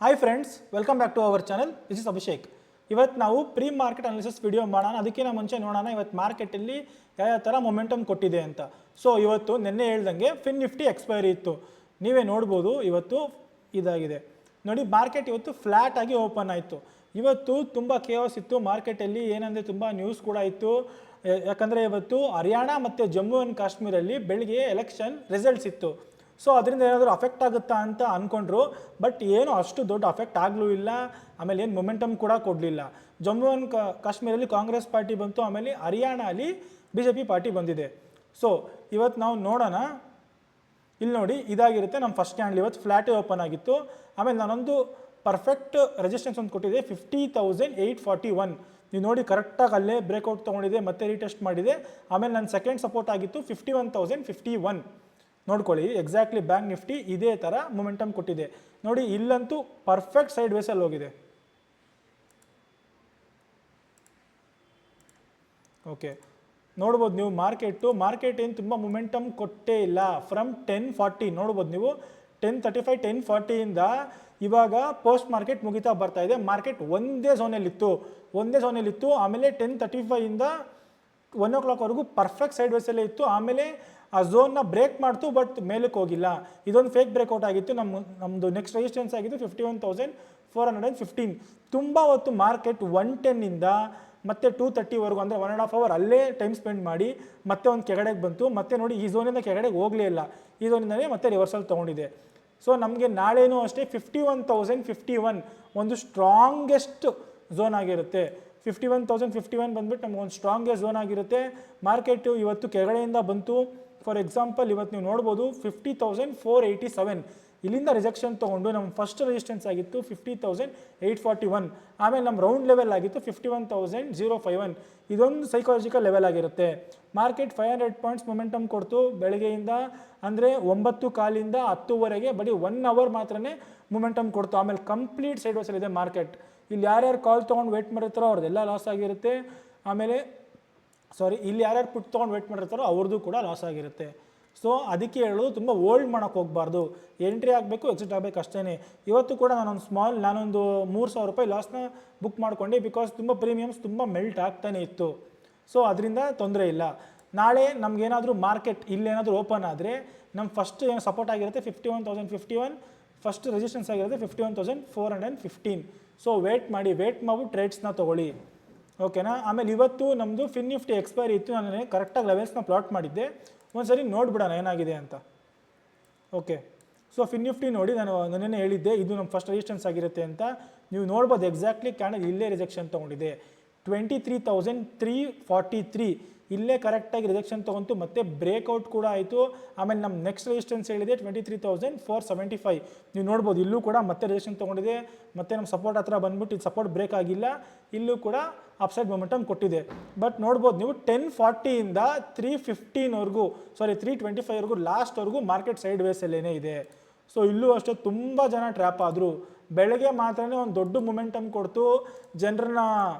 Hi friends, welcome back to our channel. This is Abhishek. ಇವತ್ತು ನಾವು pre market analysis video ಮಾಡೋಣ. ಅದಕ್ಕಿಂತ ಮುಂಚೆ ನೋಡೋಣ ಇವತ್ತು ಮಾರ್ಕೆಟಲ್ಲಿ ಯಾವ ಥರ ಮೊಮೆಂಟಮ್ ಕೊಟ್ಟಿದೆ ಅಂತ. ಸೊ ಇವತ್ತು ನಿನ್ನೆ ಹೇಳ್ದಂಗೆ ಫಿನ್ ನಿಫ್ಟಿ ಎಕ್ಸ್ಪೈರಿ ಇತ್ತು. ನೀವೇ ನೋಡ್ಬೋದು ಇವತ್ತು ಇದಾಗಿದೆ ನೋಡಿ. ಮಾರ್ಕೆಟ್ ಇವತ್ತು ಫ್ಲ್ಯಾಟ್ ಆಗಿ ಓಪನ್ ಆಯಿತು. ಇವತ್ತು ತುಂಬ ಕೇವಸ್ ಇತ್ತು ಮಾರ್ಕೆಟಲ್ಲಿ. ಏನಂದರೆ ತುಂಬ ನ್ಯೂಸ್ ಕೂಡ ಇತ್ತು. ಯಾಕಂದರೆ ಇವತ್ತು ಹರಿಯಾಣ ಮತ್ತು ಜಮ್ಮು ಆ್ಯಂಡ್ ಕಾಶ್ಮೀರಲ್ಲಿ ಬೆಳಗ್ಗೆ ಎಲೆಕ್ಷನ್ ರಿಸಲ್ಟ್ಸ್ ಇತ್ತು. ಸೊ ಅದರಿಂದ ಏನಾದರೂ ಅಫೆಕ್ಟ್ ಆಗುತ್ತಾ ಅಂತ ಅಂದ್ಕೊಂಡ್ರು. ಬಟ್ ಏನು ಅಷ್ಟು ದೊಡ್ಡ ಅಫೆಕ್ಟ್ ಆಗಲೂ ಇಲ್ಲ. ಆಮೇಲೆ ಏನು ಮೊಮೆಂಟಮ್ ಕೂಡ ಕೊಡಲಿಲ್ಲ. ಜಮ್ಮು ಆ್ಯಂಡ್ ಕಾಶ್ಮೀರಲ್ಲಿ ಕಾಂಗ್ರೆಸ್ ಪಾರ್ಟಿ ಬಂತು, ಆಮೇಲೆ ಹರಿಯಾಣಲ್ಲಿ BJP ಪಾರ್ಟಿ ಬಂದಿದೆ. ಸೊ ಇವತ್ತು ನಾವು ನೋಡೋಣ. ಇಲ್ಲಿ ನೋಡಿ, ಇದಾಗಿರುತ್ತೆ ನಮ್ಮ ಫಸ್ಟ್ ಕ್ಯಾಂಡಲ್. ಇವತ್ತು ಫ್ಲ್ಯಾಟೇ ಓಪನ್ ಆಗಿತ್ತು. ಆಮೇಲೆ ನಾನೊಂದು ಪರ್ಫೆಕ್ಟ್ ರೆಸಿಸ್ಟೆನ್ಸ್ ಒಂದು ಕೊಟ್ಟಿದ್ದೆ 50,841. ನೀವು ನೋಡಿ ಕರೆಕ್ಟಾಗಿ ಅಲ್ಲೇ ಬ್ರೇಕ್ಔಟ್ ತೊಗೊಂಡಿದೆ, ಮತ್ತೆ ರೀಟೆಸ್ಟ್ ಮಾಡಿದೆ. ಆಮೇಲೆ ನನ್ನ ಸೆಕೆಂಡ್ ಸಪೋರ್ಟ್ ಆಗಿತ್ತು 51,051. ನೋಡ್ಕೊಳ್ಳಿ, ಎಕ್ಸಾಕ್ಟ್ಲಿ ಬ್ಯಾಂಕ್ ನಿಫ್ಟಿ ಇದೇ ಥರ ಮೊಮೆಂಟಮ್ ಕೊಟ್ಟಿದೆ ನೋಡಿ. ಇಲ್ಲಂತೂ ಪರ್ಫೆಕ್ಟ್ ಸೈಡ್ ವೇಸಲ್ಲಿ ಹೋಗಿದೆ. ಓಕೆ, ನೋಡ್ಬೋದು ನೀವು ಮಾರ್ಕೆಟ್ ಏನು ತುಂಬ ಮೊಮೆಂಟಮ್ ಕೊಟ್ಟೇ ಇಲ್ಲ. ಫ್ರಮ್ 1040 ನೋಡ್ಬೋದು ನೀವು, 1035 1040ಇಂದ ಇವಾಗ ಪೋಸ್ಟ್ ಮಾರ್ಕೆಟ್ ಮುಗಿತಾ ಬರ್ತಾ ಇದೆ. ಮಾರ್ಕೆಟ್ ಒಂದೇ ಝೋನಲ್ಲಿತ್ತು. ಆಮೇಲೆ 1035ಇಂದ 1 o'clockವರೆಗೂ ಪರ್ಫೆಕ್ಟ್ ಸೈಡ್ ವೇಸಲ್ಲೇ ಇತ್ತು. ಆಮೇಲೆ ಆ ಝೋನ್ನ ಬ್ರೇಕ್ ಮಾಡ್ತು, ಬಟ್ ಮೇಲಕ್ಕೆ ಹೋಗಿಲ್ಲ. ಇದೊಂದು ಫೇಕ್ ಬ್ರೇಕ್ಔಟ್ ಆಗಿತ್ತು. ನಮ್ಮದು ನೆಕ್ಸ್ಟ್ ರೆಸಿಸ್ಟೆನ್ಸ್ ಆಗಿತ್ತು 51,415. ತುಂಬ ಹೊತ್ತು ಮಾರ್ಕೆಟ್ 110ಇಂದ ಮತ್ತೆ 230ವರೆಗೂ, ಅಂದರೆ 1.5 hour ಅಲ್ಲೇ ಟೈಮ್ ಸ್ಪೆಂಡ್ ಮಾಡಿ ಮತ್ತೆ ಒಂದು ಕೆಳಗಡೆಗೆ ಬಂತು. ಮತ್ತೆ ನೋಡಿ, ಈ ಝೋನಿಂದ ಕೆಳಗಡೆಗೆ ಹೋಗಲೇ ಇಲ್ಲ. ಈ ಝೋನಿಂದಲೇ ಮತ್ತೆ ರಿವರ್ಸಲ್ ತೊಗೊಂಡಿದೆ. ಸೊ ನಮಗೆ ನಾಳೆನೂ ಅಷ್ಟೇ 51,051 ಒಂದು ಸ್ಟ್ರಾಂಗೆಸ್ಟ್ ಝೋನ್ ಆಗಿರುತ್ತೆ. 51,051 ಬಂದ್ಬಿಟ್ಟು ನಮ್ಗೆ ಒಂದು ಸ್ಟ್ರಾಂಗೆಸ್ಟ್ ಝೋನ್ ಆಗಿರುತ್ತೆ. ಮಾರ್ಕೆಟು ಇವತ್ತು ಕೆಳಗಡೆಯಿಂದ ಬಂತು. ಫಾರ್ ಎಕ್ಸಾಂಪಲ್, ಇವತ್ತು ನೀವು ನೋಡ್ಬೋದು 50,487. ಇಲ್ಲಿಂದ ರಿಜೆಕ್ಷನ್ ತೊಗೊಂಡು ನಮ್ಮ ಫಸ್ಟ್ ರೆಸಿಸ್ಟೆನ್ಸ್ ಆಗಿತ್ತು 50,841. ಆಮೇಲೆ ನಮ್ಮ ರೌಂಡ್ ಲೆವೆಲ್ ಆಗಿತ್ತು 51,051. ಇದೊಂದು ಸೈಕಾಲಜಿಕಲ್ ಲೆವೆಲ್ ಆಗಿರುತ್ತೆ. ಮಾರ್ಕೆಟ್ 500 ಪಾಯಿಂಟ್ಸ್ ಮೊಮೆಂಟಮ್ ಕೊಡ್ತು ಬೆಳಗ್ಗೆಯಿಂದ, ಅಂದರೆ 9:15ಇಂದ 10ವರೆಗೆ ಬರೀ 1 hour ಮಾತ್ರನೇ ಮೊಮೆಂಟಮ್ ಕೊಡ್ತು. ಆಮೇಲೆ ಕಂಪ್ಲೀಟ್ ಸೈಡ್ ವೇಸಲ್ಲಿದೆ ಮಾರ್ಕೆಟ್. ಇಲ್ಲಿ ಯಾರ್ಯಾರು ಕಾಲ್ ತೊಗೊಂಡು ವೇಟ್ ಮಾಡಿರ್ತಾರೋ ಅವ್ರದ್ದೆಲ್ಲ ಲಾಸ್ ಆಗಿರುತ್ತೆ. ಆಮೇಲೆ ಇಲ್ಲಿ ಯಾರ್ಯಾರು ಪುಟ್ ತೊಗೊಂಡು ವೇಟ್ ಮಾಡಿರ್ತಾರೋ ಅವ್ರದ್ದು ಕೂಡ ಲಾಸ್ ಆಗಿರುತ್ತೆ. ಸೊ ಅದಕ್ಕೆ ಹೇಳೋದು, ತುಂಬ ಓಲ್ಡ್ ಮಾಡೋಕ್ಕೆ ಹೋಗಬಾರ್ದು. ಎಂಟ್ರಿ ಆಗಬೇಕು, ಎಕ್ಸಿಟ್ ಆಗಬೇಕು ಅಷ್ಟೇ. ಇವತ್ತು ಕೂಡ ನಾನೊಂದು 3,000 ರೂಪಾಯಿ ಲಾಸ್ನ ಬುಕ್ ಮಾಡಿಕೊಂಡೆ. ಬಿಕಾಸ್ ತುಂಬ ಪ್ರೀಮಿಯಮ್ಸ್ ತುಂಬ ಮೆಲ್ಟ್ ಆಗ್ತಾನೆ ಇತ್ತು. ಸೊ ಅದರಿಂದ ತೊಂದರೆ ಇಲ್ಲ. ನಾಳೆ ನಮಗೇನಾದರೂ ಮಾರ್ಕೆಟ್ ಇಲ್ಲೇನಾದರೂ ಓಪನ್ ಆದರೆ ನಮ್ಮ ಫಸ್ಟ್ ಏನು ಸಪೋರ್ಟ್ ಆಗಿರುತ್ತೆ 51,051. ಫಸ್ಟ್ ರೆಸಿಸ್ಟೆನ್ಸ್ ಆಗಿರುತ್ತೆ 51,415. ಸೊ ವೇಟ್ ಮಾಡಿಬಿಟ್ಟು ಟ್ರೇಡ್ಸ್ನ ತೊಗೊಳ್ಳಿ, ಓಕೆನಾ. ಆಮೇಲೆ ಇವತ್ತು ನಮ್ಮದು ಫಿನ್ ನಿಫ್ಟಿ ಎಕ್ಸ್ಪೈರಿ ಇತ್ತು. ನಾನು ಕರೆಕ್ಟಾಗಿ ಲೆವೆಲ್ಸ್ನ ಪ್ಲಾಟ್ ಮಾಡಿದ್ದೆ. ಒಂದ್ಸರಿ ನೋಡ್ಬಿಡೋಣ ಏನಾಗಿದೆ ಅಂತ. ಓಕೆ, ಸೊ ಫಿನ್ ನಿಫ್ಟಿ ನೋಡಿ, ನಾನು ನನ್ನೇ ಹೇಳಿದ್ದೆ ಇದು ನಮ್ಮ ಫಸ್ಟ್ ರೆಸಿಸ್ಟೆನ್ಸ್ ಆಗಿರುತ್ತೆ ಅಂತ. ನೀವು ನೋಡ್ಬೋದು ಎಕ್ಸಾಕ್ಟ್ಲಿ ಕ್ಯಾಂಡಲ್ ಇಲ್ಲೇ ರಿಜೆಕ್ಷನ್ ತೊಗೊಂಡಿದೆ 23,343. ಇಲ್ಲೇ ಕರೆಕ್ಟಾಗಿ ರಿಜೆಕ್ಷನ್ ತೊಗೊಂತು, ಮತ್ತೆ ಬ್ರೇಕ್ಔಟ್ ಕೂಡ ಆಯಿತು. ಆಮೇಲೆ ನಮ್ಮ ನೆಕ್ಸ್ಟ್ ರೆಸಿಸ್ಟೆನ್ಸ್ ಹೇಳಿದೆ 23,475. ನೀವು ನೋಡ್ಬೋದು ಇಲ್ಲೂ ಕೂಡ ಮತ್ತೆ ರಿಜೆಕ್ಷನ್ ತೊಗೊಂಡಿದೆ. ಮತ್ತೆ ನಮ್ಮ ಸಪೋರ್ಟ್ ಹತ್ರ ಬಂದ್ಬಿಟ್ಟು ಇದು ಸಪೋರ್ಟ್ ಬ್ರೇಕ್ ಆಗಿಲ್ಲ. ಇಲ್ಲೂ ಕೂಡ ಅಪ್ಸೈಡ್ ಮೊಮೆಂಟಮ್ ಕೊಟ್ಟಿದೆ. ಬಟ್ ನೋಡ್ಬೋದು ನೀವು 1040ಇಂದ 325ವರೆಗೂ ಲಾಸ್ಟ್ವರೆಗೂ ಮಾರ್ಕೆಟ್ ಸೈಡ್ ವೇಸಲ್ಲೇ ಇದೆ. ಸೊ ಇಲ್ಲೂ ಅಷ್ಟೇ ತುಂಬ ಜನ ಟ್ರ್ಯಾಪ್ ಆದರು. ಬೆಳಗ್ಗೆ ಮಾತ್ರನೇ ಒಂದು ದೊಡ್ಡ ಮೊಮೆಂಟಮ್ ಕೊಡ್ತು. ಜನರನ್ನ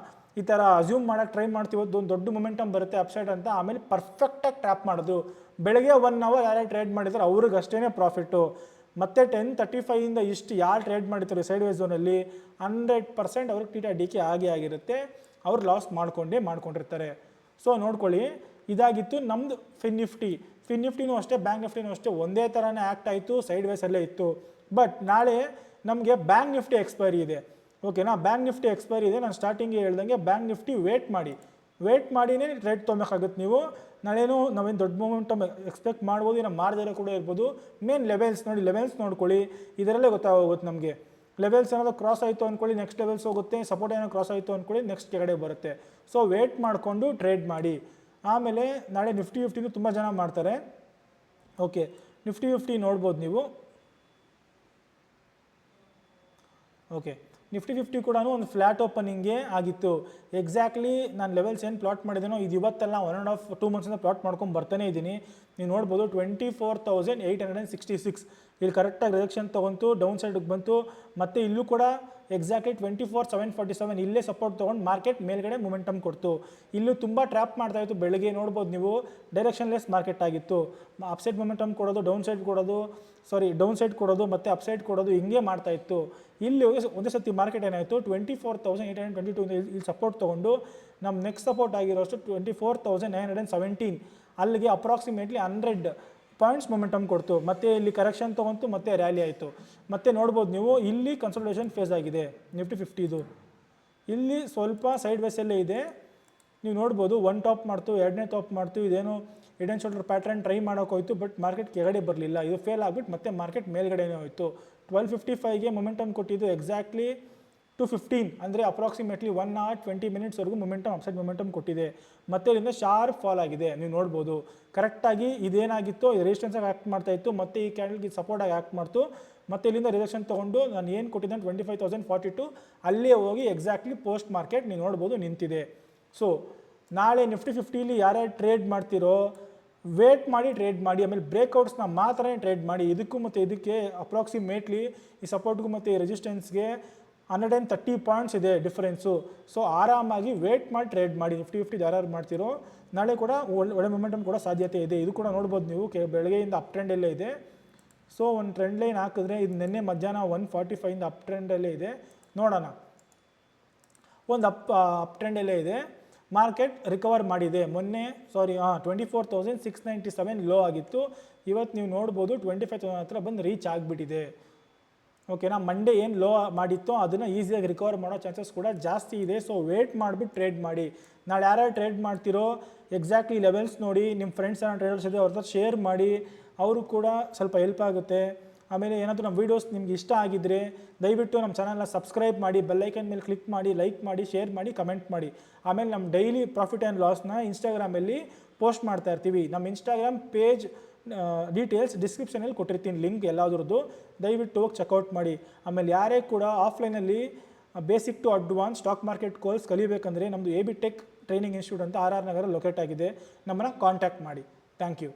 ಈ ಥರ ಅಸ್ಯೂಮ್ ಮಾಡೋಕ್ಕೆ ಟ್ರೈ ಮಾಡ್ತೀವಿ, ಒಂದು ದೊಡ್ಡ ಮೊಮೆಂಟಮ್ ಬರುತ್ತೆ ಅಪ್ಸೈಡ್ ಅಂತ. ಆಮೇಲೆ ಪರ್ಫೆಕ್ಟಾಗಿ ಟ್ರ್ಯಾಪ್ ಮಾಡೋದು. ಬೆಳಗ್ಗೆ 1 hour ಯಾರ್ಯಾರು ಟ್ರೇಡ್ ಮಾಡಿದ್ರೆ ಅವ್ರಿಗೆ ಅಷ್ಟೇ ಪ್ರಾಫಿಟ್ಟು. ಮತ್ತು 1035ಇಂದ ಇಷ್ಟು ಯಾರು ಟ್ರೇಡ್ ಮಾಡಿರ್ತಾರೆ ಸೈಡ್ ವೇಸ್ ಝೋನಲ್ಲಿ 100% ಅವ್ರಿಗೆ TTD ಆಗೇ ಆಗಿರುತ್ತೆ. ಅವ್ರು ಲಾಸ್ ಮಾಡ್ಕೊಂಡಿರ್ತಾರೆ. ಸೊ ನೋಡ್ಕೊಳ್ಳಿ, ಇದಾಗಿತ್ತು ನಮ್ಮದು ಫಿನ್ ನಿಫ್ಟಿನೂ ಅಷ್ಟೇ, ಬ್ಯಾಂಕ್ ನಿಫ್ಟಿನೂ ಅಷ್ಟೇ ಒಂದೇ ಥರನೇ ಆ್ಯಕ್ಟ್ ಆಯಿತು, ಸೈಡ್ ವೇಸಲ್ಲೇ ಇತ್ತು. ಬಟ್ ನಾಳೆ ನಮಗೆ ಬ್ಯಾಂಕ್ ನಿಫ್ಟಿ ಎಕ್ಸ್ಪೈರಿ ಇದೆ, ಓಕೆನಾ. ಬ್ಯಾಂಕ್ ನಿಫ್ಟಿ ಎಕ್ಸ್ಪೈರಿ ಇದೆ. ನಾನು ಸ್ಟಾರ್ಟಿಂಗ್ಗೆ ಹೇಳ್ದಂಗೆ ಬ್ಯಾಂಕ್ ನಿಫ್ಟಿ ವೇಟ್ ಮಾಡಿನೇ ಟ್ರೇಡ್ ತೊಗೊಬೇಕಾಗುತ್ತೆ ನೀವು. ನಾವೇನು ದೊಡ್ಡ ಮೊಮೆಂಟಮ್ ಎಕ್ಸ್ಪೆಕ್ಟ್ ಮಾಡ್ಬೋದು, ನಾವು ಮಾಡದೇ ಕೂಡ ಇರ್ಬೋದು. ಮೇನ್ ಲೆವೆಲ್ಸ್ ನೋಡ್ಕೊಳ್ಳಿ, ಇದರಲ್ಲೇ ಗೊತ್ತಾಗೋಗುತ್ತೆ ನಮಗೆ. ಲೆವೆಲ್ಸ್ ಏನಾದರೂ ಕ್ರಾಸ್ ಆಯಿತು ಅಂದ್ಕೊಳ್ಳಿ, ನೆಕ್ಸ್ಟ್ ಲೆವೆಲ್ಸ್ ಹೋಗುತ್ತೆ. ಸಪೋರ್ಟ್ ಏನೋ ಕ್ರಾಸ್ ಆಯಿತು ಅಂದ್ಕೊಳ್ಳಿ, ನೆಕ್ಸ್ಟ್ ಕೆಳಗಡೆ ಬರುತ್ತೆ. ಸೊ ವೇಟ್ ಮಾಡಿಕೊಂಡು ಟ್ರೇಡ್ ಮಾಡಿ. ಆಮೇಲೆ ನಾಳೆ ನಿಫ್ಟಿ 50 ತುಂಬ ಜನ ಮಾಡ್ತಾರೆ. ಓಕೆ, ನಿಫ್ಟಿ 50 ನೋಡ್ಬೋದು ನೀವು. ಓಕೆ, ನಿಫ್ಟಿ 50 ಕೂಡ ಒಂದು ಫ್ಲ್ಯಾಟ್ ಓಪನಿಂಗೇ ಆಗಿತ್ತು. ಎಕ್ಸಾಕ್ಟ್ಲಿ ನಾನು ಲೆವೆಲ್ಸ್ ಏನು ಪ್ಲಾಟ್ ಮಾಡಿದ್ದೀನೋ ಇದು ಇವತ್ತೆಲ್ಲ 1.5-2 months ಪ್ಲಾಟ್ ಮಾಡ್ಕೊಂಡು ಬರ್ತಾನೆ ಇದ್ದೀನಿ. ನೀವು ನೋಡ್ಬೋದು 24,866. ಇಲ್ಲಿ ಕರೆಕ್ಟಾಗಿ ರಿಜೆಕ್ಷನ್ ತೊಗೊಂತು, ಡೌನ್ ಸೈಡಿಗೆ ಬಂತು. ಮತ್ತು ಇಲ್ಲೂ ಕೂಡ ಎಕ್ಸಾಕ್ಟ್ಲಿ 24,747 ಇಲ್ಲೇ ಸಪೋರ್ಟ್ ತೊಗೊಂಡು ಮಾರ್ಕೆಟ್ ಮೇಲ್ಗಡೆ ಮೊಮೆಂಟಮ್ ಕೊಡ್ತು. ಇಲ್ಲೂ ತುಂಬ ಟ್ರ್ಯಾಪ್ ಮಾಡ್ತಾ ಇತ್ತು ಬೆಳಗ್ಗೆ ನೋಡ್ಬೋದು ನೀವು, ಡೈರೆಕ್ಷನ್ಲೆಸ್ ಮಾರ್ಕೆಟ್ ಆಗಿತ್ತು. ಅಪ್ಸೈಡ್ ಮೊಮೆಂಟಮ್ ಕೊಡೋದು, ಡೌನ್ ಸೈಡ್ ಕೊಡೋದು ಮತ್ತು ಅಪ್ಸೈಡ್ ಕೊಡೋದು ಹಿಂಗೆ ಮಾಡ್ತಾ ಇತ್ತು. ಇಲ್ಲಿ ಒಂದೇ ಸತಿ ಮಾರ್ಕೆಟ್ ಏನಾಯಿತು 24,822 ಇಲ್ಲಿ ಸಪೋರ್ಟ್ ತೊಗೊಂಡು ನಮ್ಮ ನೆಕ್ಸ್ಟ್ ಸಪೋರ್ಟ್ ಆಗಿರೋಷ್ಟು 24,917 ಅಲ್ಲಿಗೆ ಅಪ್ರಾಕ್ಸಿಮೇಟ್ಲಿ 100 ಪಾಯಿಂಟ್ಸ್ ಮೊಮೆಂಟಮ್ ಕೊಡ್ತು. ಮತ್ತು ಇಲ್ಲಿ ಕರೆಕ್ಷನ್ ತೊಗೊಂತು, ಮತ್ತೆ ರ್ಯಾಲಿ ಆಯಿತು. ಮತ್ತು ನೋಡ್ಬೋದು ನೀವು ಇಲ್ಲಿ ಕನ್ಸಲ್ಟೇಷನ್ ಫೇಸ್ ಆಗಿದೆ ನಿಫ್ಟಿ 50ಇದು. ಇಲ್ಲಿ ಸ್ವಲ್ಪ ಸೈಡ್ ವೇಸಲ್ಲೇ ಇದೆ, ನೀವು ನೋಡ್ಬೋದು. ಒನ್ ಟಾಪ್ ಮಾಡ್ತು, ಎರಡನೇ ಟಾಪ್ ಮಾಡ್ತು, ಇದೇನು head and shoulder pattern try ಮಾಡೋಕೆ ಹೋಯ್ತು, ಬಟ್ ಮಾರ್ಕೆಟ್ ಕೆಳಗಡೆ ಬರಲಿಲ್ಲ. ಇದು ಫೇಲ್ ಆಗಿಬಿಟ್ಟು ಮತ್ತೆ ಮಾರ್ಕೆಟ್ ಮೇಲ್ಗಡೆನೇ ಹೋಯಿತು. 1255ಗೆ ಮೊಮೆಂಟಮ್ ಕೊಟ್ಟಿದ್ದು ಎಕ್ಸಾಕ್ಟ್ಲಿ 215 ಅಂದರೆ ಅಪ್ರಾಕ್ಸಿಮೇಟ್ಲಿ 1 hour 20 minutesವರೆಗೂ ಮೊಮೆಂಟಮ್ ಅಪ್ಸೈಡ್ ಮೊಮೆಂಟಮ್ ಕೊಟ್ಟಿದೆ. ಮತ್ತೆ ಇಲ್ಲಿಂದ ಶಾರ್ಪ್ ಫಾಲ್ ಆಗಿದೆ, ನೀವು ನೋಡ್ಬೋದು. ಕರೆಕ್ಟಾಗಿ ಇದೇನಾಗಿತ್ತು ರೆಸಿಸ್ಟೆನ್ಸಾಗಿ ಆ್ಯಕ್ಟ್ ಮಾಡ್ತಾ ಇತ್ತು, ಮತ್ತು ಈ ಕ್ಯಾಂಡಲ್ಗೆ ಸಪೋರ್ಟಾಗಿ ಆ್ಯಕ್ಟ್ ಮಾಡ್ತು. ಮತ್ತು ಇಲ್ಲಿಂದ ರಿಜೆಕ್ಷನ್ ತೊಗೊಂಡು ನಾನು ಏನು ಕೊಟ್ಟಿದ್ದೆ 25,042 ಅಲ್ಲೇ ಹೋಗಿ ಎಕ್ಸಾಕ್ಟ್ಲಿ ಪೋಸ್ಟ್ ಮಾರ್ಕೆಟ್ ನೀವು ನೋಡ್ಬೋದು ನಿಂತಿದೆ. ಸೊ ನಾಳೆ ನಿಫ್ಟಿ 50ಲಿ ಯಾರ್ಯಾರು ಟ್ರೇಡ್ ಮಾಡ್ತಿರೋ ವೇಟ್ ಮಾಡಿ ಟ್ರೇಡ್ ಮಾಡಿ, ಆಮೇಲೆ ಬ್ರೇಕ್ಔಟ್ಸ್ನ ಮಾತ್ರ ಟ್ರೇಡ್ ಮಾಡಿ. ಇದಕ್ಕೂ ಮತ್ತು ಇದಕ್ಕೆ ಅಪ್ರಾಕ್ಸಿಮೇಟ್ಲಿ ಈ ಸಪೋರ್ಟ್ಗೂ ಮತ್ತು ಈ ರೆಸಿಸ್ಟೆನ್ಸ್ಗೆ 130 ಪಾಯಿಂಟ್ಸ್ ಇದೆ ಡಿಫರೆನ್ಸು. ಸೊ ಆರಾಮಾಗಿ ವೇಟ್ ಮಾಡಿ ಟ್ರೇಡ್ ಮಾಡಿ. ನಿಫ್ಟಿ 50 ಯಾರ್ಯಾರು ಮಾಡ್ತಿರೋ ನಾಳೆ ಕೂಡ ಒಳ್ಳೆ ಮೊಮೆಂಟಮ್ ಕೂಡ ಸಾಧ್ಯತೆ ಇದೆ. ಇದು ಕೂಡ ನೋಡ್ಬೋದು ನೀವು, ಬೆಳಗ್ಗೆಯಿಂದ ಅಪ್ ಟ್ರೆಂಡಲ್ಲೇ ಇದೆ. ಸೊ ಒಂದು ಟ್ರೆಂಡ್ ಲೈನ್ ಹಾಕಿದ್ರೆ ಇದು ನಿನ್ನೆ ಮಧ್ಯಾಹ್ನ 145 ಅಪ್ ಟ್ರೆಂಡಲ್ಲೇ ಇದೆ. ನೋಡೋಣ, ಒಂದು ಅಪ್ ಟ್ರೆಂಡಲ್ಲೇ ಇದೆ. ಮಾರ್ಕೆಟ್ ರಿಕವರ್ ಮಾಡಿದೆ. ಮೊನ್ನೆ 24,697 ಲೋ ಆಗಿತ್ತು. ಇವತ್ತು ನೀವು ನೋಡ್ಬೋದು 25,000 ಹತ್ರ ಬಂದು ರೀಚ್ ಆಗಿಬಿಟ್ಟಿದೆ. ಓಕೆನಾ, ಮಂಡೇ ಏನು ಲೋ ಮಾಡಿತ್ತೋ ಅದನ್ನು ಈಸಿಯಾಗಿ ರಿಕವರ್ ಮಾಡೋ ಚಾನ್ಸಸ್ ಕೂಡ ಜಾಸ್ತಿ ಇದೆ. ಸೊ ವೇಟ್ ಮಾಡಿಬಿಟ್ಟು ಟ್ರೇಡ್ ಮಾಡಿ. ನಾಳೆ ಯಾರ್ಯಾರು ಟ್ರೇಡ್ ಮಾಡ್ತಿರೋ ಎಕ್ಸಾಕ್ಟ್ಲಿ ಲೆವೆಲ್ಸ್ ನೋಡಿ, ನಿಮ್ಮ ಫ್ರೆಂಡ್ಸ್ ಏನೋ ಟ್ರೇಡರ್ಸ್ ಇದೆ ಅವ್ರ ಹತ್ರ ಶೇರ್ ಮಾಡಿ, ಅವರು ಕೂಡ ಸ್ವಲ್ಪ ಹೆಲ್ಪ್ ಆಗುತ್ತೆ. ಆಮೇಲೆ ಏನಾದರೂ ನಮ್ಮ ವೀಡಿಯೋಸ್ ನಿಮ್ಗೆ ಇಷ್ಟ ಆಗಿದ್ದರೆ ದಯವಿಟ್ಟು ನಮ್ಮ ಚಾನಲ್ನ ಸಬ್ಸ್ಕ್ರೈಬ್ ಮಾಡಿ, ಬೆಲ್ಲೈಕನ್ ಮೇಲೆ ಕ್ಲಿಕ್ ಮಾಡಿ, ಲೈಕ್ ಮಾಡಿ, ಶೇರ್ ಮಾಡಿ, ಕಮೆಂಟ್ ಮಾಡಿ. ಆಮೇಲೆ ನಮ್ಮ ಡೈಲಿ ಪ್ರಾಫಿಟ್ ಆ್ಯಂಡ್ ಲಾಸ್ನ ಇನ್ಸ್ಟಾಗ್ರಾಮಲ್ಲಿ ಪೋಸ್ಟ್ ಮಾಡ್ತಾ ಇರ್ತೀವಿ. ನಮ್ಮ ಇನ್ಸ್ಟಾಗ್ರಾಮ್ ಪೇಜ್ ಡೀಟೇಲ್ಸ್ ಡಿಸ್ಕ್ರಿಪ್ಷನಲ್ಲಿ ಕೊಟ್ಟಿರ್ತೀನಿ, ಲಿಂಕ್ ಎಲ್ಲದ್ರದ್ದು. ದಯವಿಟ್ಟು ಹೋಗಿ ಚೆಕ್ಔಟ್ ಮಾಡಿ. ಆಮೇಲೆ ಯಾರೇ ಕೂಡ ಆಫ್ಲೈನಲ್ಲಿ basic to advance stock market course ಕಲಿಬೇಕಂದ್ರೆ ನಮ್ಮದು AB Tech ಟ್ರೈನಿಂಗ್ ಇನ್ಸ್ಟಿಟ್ಯೂಟ್ ಅಂತ RR ನಗರ ಲೊಕೇಟ್ ಆಗಿದೆ. ನಮ್ಮನ್ನು ಕಾಂಟ್ಯಾಕ್ಟ್ ಮಾಡಿ. Thank you.